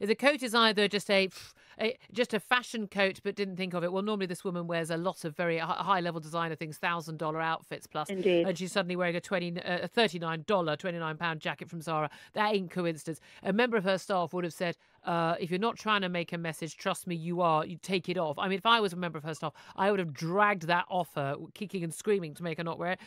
The coat is either just just a fashion coat, but didn't think of it. Well, normally this woman wears a lot of very high level designer things, $1,000 outfits plus, Indeed. and she's suddenly wearing a $39, £29 jacket from Zara. That ain't coincidence. A member of her staff would have said, if you're not trying to make a message, trust me, you are. You take it off. I mean, if I was a member of her staff, I would have dragged that off her, kicking and screaming to make her not wear it.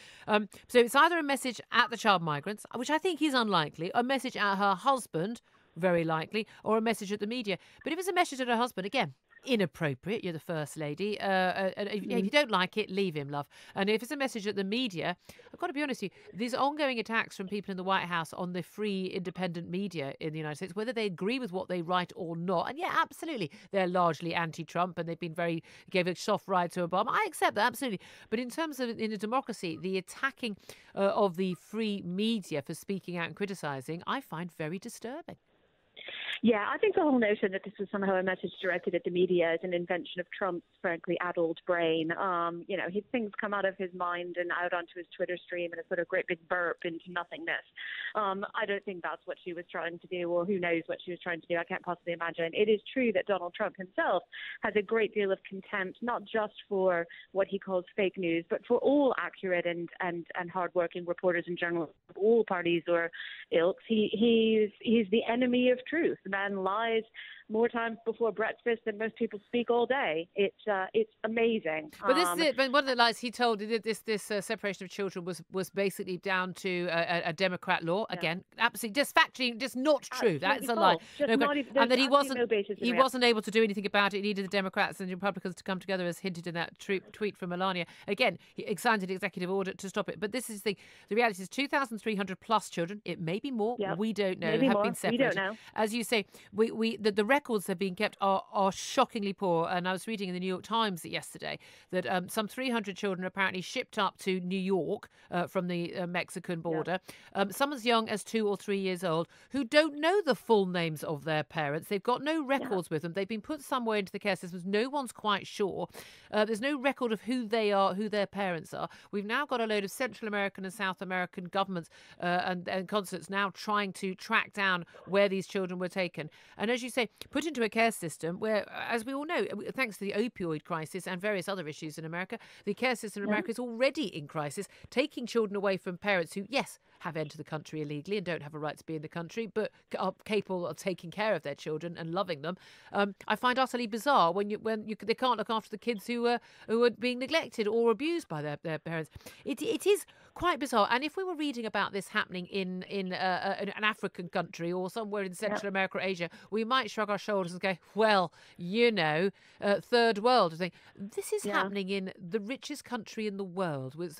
So it's either a message at the child migrants, which I think is unlikely, a message at her husband, very likely, or a message at the media. But if it's a message at her husband, again, inappropriate. You're the first lady. And if you don't like it, leave him, love. And if it's a message at the media, I've got to be honest with you, these ongoing attacks from people in the White House on the free, independent media in the United States, whether they agree with what they write or not, and yeah, absolutely, they're largely anti-Trump and they've been gave a soft ride to Obama. I accept that, absolutely. But in terms of in a democracy, the attacking of the free media for speaking out and criticising, I find very disturbing. Yeah, I think the whole notion that this was somehow a message directed at the media is an invention of Trump's, frankly, adult brain. His things come out of his mind and out onto his Twitter stream in a sort of great big burp into nothingness. I don't think that's what she was trying to do, or who knows what she was trying to do. I can't possibly imagine. It is true that Donald Trump himself has a great deal of contempt, not just for what he calls fake news, but for all accurate and hardworking reporters and journalists of all parties or ilks. He's the enemy of truth. The man lies more times before breakfast than most people speak all day. It's amazing. But this is it. But one of the lies he told, this separation of children was basically down to a Democrat law. Again, absolutely just factually, just not true. That's a lie. And that he wasn't able to do anything about it. He needed the Democrats and the Republicans to come together, as hinted in that tweet from Melania. Again, he signed an executive order to stop it. But this is the reality is 2,300 plus children. It may be more. Yep. We don't know. Maybe have more. Been separated. We don't know. As you say, the records that have been kept are shockingly poor. And I was reading in the New York Times yesterday that some 300 children are apparently shipped up to New York from the Mexican border. Yeah. Some as young as 2 or 3 years old who don't know the full names of their parents. They've got no records with them. They've been put somewhere into the care systems. No one's quite sure. There's no record of who they are, who their parents are. We've now got a load of Central American and South American governments and consulates now trying to track down where these children were taken. And as you say, put into a care system where, as we all know, thanks to the opioid crisis and various other issues in America, the care system in America is already in crisis, taking children away from parents who, yes, have entered the country illegally and don't have a right to be in the country, but are capable of taking care of their children and loving them. I find utterly bizarre when they can't look after the kids who are being neglected or abused by their parents. It is quite bizarre. And if we were reading about this happening in an African country or somewhere in Central America or Asia, we might shrug our shoulders and go, well, third world. This is happening in the richest country in the world, which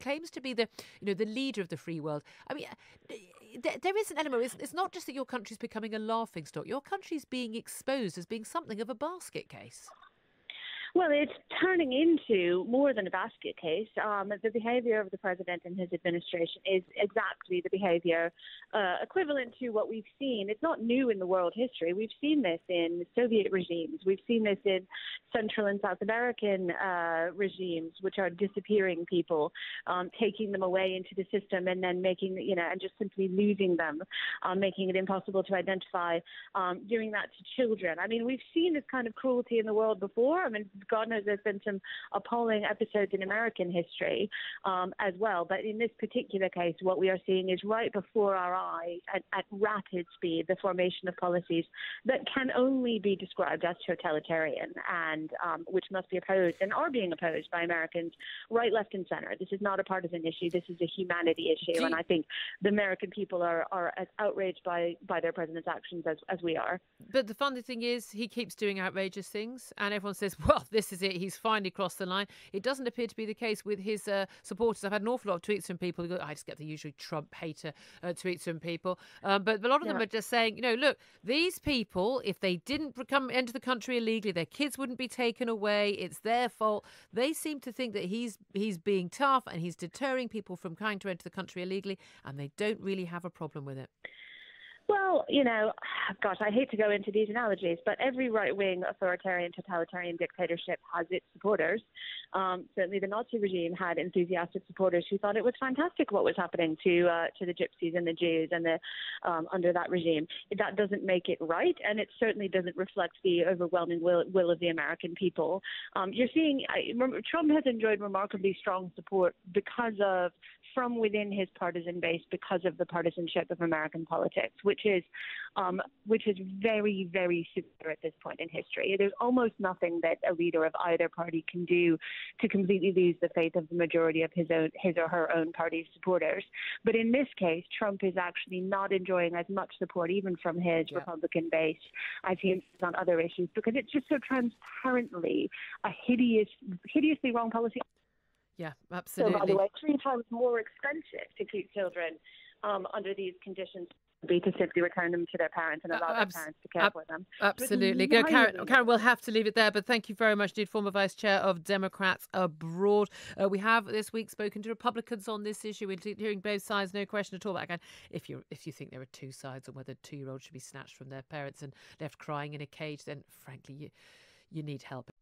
claims to be the leader of the free world. I mean, there is an element. It's not just that your country's becoming a laughingstock. Your country's being exposed as being something of a basket case. Well, it's turning into more than a basket case. The behavior of the president and his administration is exactly the behavior equivalent to what we've seen. It's not new in the world history. We've seen this in Soviet regimes. We've seen this in Central and South American regimes, which are disappearing people, taking them away into the system and then and just simply losing them, making it impossible to identify, doing that to children. I mean, we've seen this kind of cruelty in the world before. I mean, God knows there's been some appalling episodes in American history as well. But in this particular case, what we are seeing is right before our eyes at rapid speed, the formation of policies that can only be described as totalitarian and which must be opposed and are being opposed by Americans right, left and center. This is not a partisan issue. This is a humanity issue. And I think the American people are as outraged by their president's actions as we are. But the funny thing is he keeps doing outrageous things and everyone says, well, this is it. He's finally crossed the line. It doesn't appear to be the case with his supporters. I've had an awful lot of tweets from people who go, I just get the usual Trump hater tweets from people. But a lot of them are just saying, look, these people, if they didn't enter the country illegally, their kids wouldn't be taken away. It's their fault. They seem to think that he's being tough and he's deterring people from trying to enter the country illegally, and they don't really have a problem with it. Well, gosh, I hate to go into these analogies, but every right-wing authoritarian, totalitarian dictatorship has its supporters. Certainly, the Nazi regime had enthusiastic supporters who thought it was fantastic what was happening to the Gypsies and the Jews and under that regime. That doesn't make it right, and it certainly doesn't reflect the overwhelming will of the American people. You're seeing Trump has enjoyed remarkably strong support from within his partisan base because of the partisanship of American politics, which is very, very severe at this point in history. There's almost nothing that a leader of either party can do to completely lose the faith of the majority of his or her own party's supporters. But in this case, Trump is actually not enjoying as much support, even from his Republican base, as he is on other issues, because it's just so transparently a hideously wrong policy. Yeah, absolutely. So, by the way, 3 times more expensive to keep children under these conditions would be to simply return them to their parents and allow their parents to care for them. Absolutely. Go, Karen, we'll have to leave it there, but thank you very much, indeed, former Vice Chair of Democrats Abroad. We have this week spoken to Republicans on this issue, hearing both sides, no question at all. But again, if you think there are two sides on whether 2-year-olds should be snatched from their parents and left crying in a cage, then frankly, you need help.